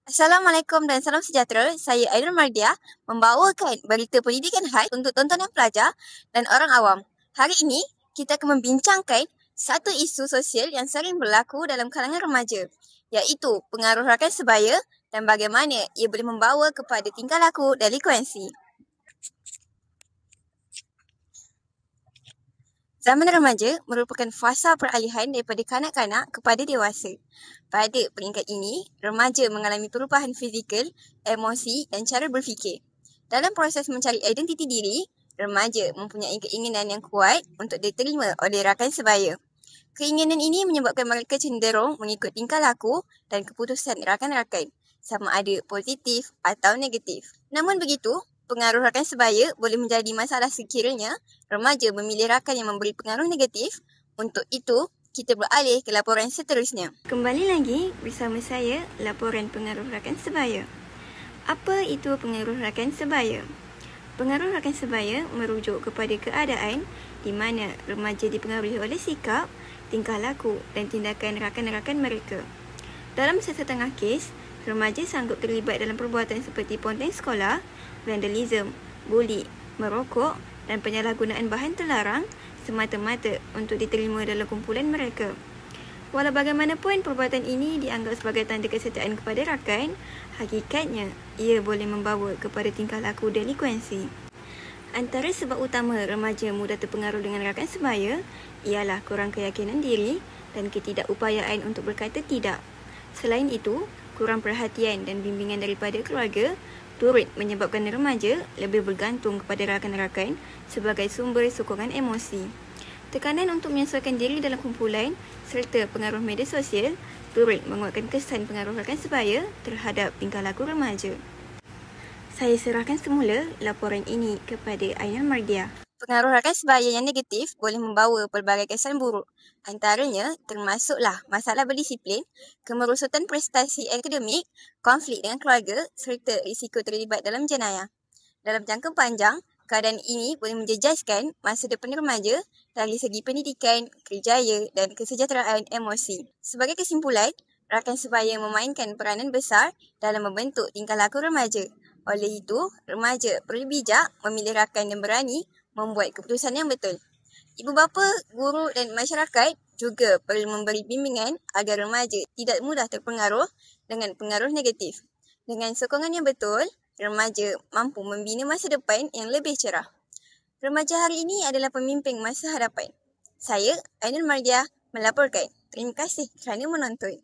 Assalamualaikum dan salam sejahtera. Saya Ainul Mardia membawakan berita pendidikan khas untuk tontonan pelajar dan orang awam. Hari ini, kita akan membincangkan satu isu sosial yang sering berlaku dalam kalangan remaja, iaitu pengaruh rakan sebaya dan bagaimana ia boleh membawa kepada tingkah laku delinkuensi. Zaman remaja merupakan fasa peralihan daripada kanak-kanak kepada dewasa. Pada peringkat ini, remaja mengalami perubahan fizikal, emosi dan cara berfikir. Dalam proses mencari identiti diri, remaja mempunyai keinginan yang kuat untuk diterima oleh rakan sebaya. Keinginan ini menyebabkan mereka cenderung mengikut tingkah laku dan keputusan rakan-rakan, sama ada positif atau negatif. Namun begitu, pengaruh rakan sebaya boleh menjadi masalah sekiranya remaja memilih rakan yang memberi pengaruh negatif. Untuk itu, kita beralih ke laporan seterusnya. Kembali lagi bersama saya, laporan pengaruh rakan sebaya. Apa itu pengaruh rakan sebaya? Pengaruh rakan sebaya merujuk kepada keadaan di mana remaja dipengaruhi oleh sikap, tingkah laku dan tindakan rakan-rakan mereka. Dalam sesetengah kes, remaja sanggup terlibat dalam perbuatan seperti ponteng sekolah, vandalisme, buli, merokok dan penyalahgunaan bahan terlarang semata-mata untuk diterima dalam kumpulan mereka. Walau bagaimanapun perbuatan ini dianggap sebagai tanda kesetaraan kepada rakan, hakikatnya ia boleh membawa kepada tingkah laku delinkuensi. Antara sebab utama remaja mudah terpengaruh dengan rakan sebaya ialah kurang keyakinan diri dan ketidakupayaan untuk berkata tidak. Selain itu, kurang perhatian dan bimbingan daripada keluarga turut menyebabkan remaja lebih bergantung kepada rakan-rakan sebagai sumber sokongan emosi. Tekanan untuk menyesuaikan diri dalam kumpulan serta pengaruh media sosial turut menguatkan kesan pengaruh rakan sebaya terhadap tingkah laku remaja. Saya serahkan semula laporan ini kepada Ainul Mardia. Pengaruh rakan sebaya yang negatif boleh membawa pelbagai kesan buruk. Antaranya termasuklah masalah berdisiplin, kemerosotan prestasi akademik, konflik dengan keluarga serta risiko terlibat dalam jenayah. Dalam jangka panjang, keadaan ini boleh menjejaskan masa depan remaja dari segi pendidikan, kerjaya dan kesejahteraan emosi. Sebagai kesimpulan, rakan sebaya memainkan peranan besar dalam membentuk tingkah laku remaja. Oleh itu, remaja perlu bijak memilih rakan yang berani membuat keputusan yang betul. Ibu bapa, guru dan masyarakat juga perlu memberi bimbingan agar remaja tidak mudah terpengaruh dengan pengaruh negatif. Dengan sokongan yang betul, remaja mampu membina masa depan yang lebih cerah. Remaja hari ini adalah pemimpin masa hadapan. Saya, Ainul Mardia, melaporkan. Terima kasih kerana menonton.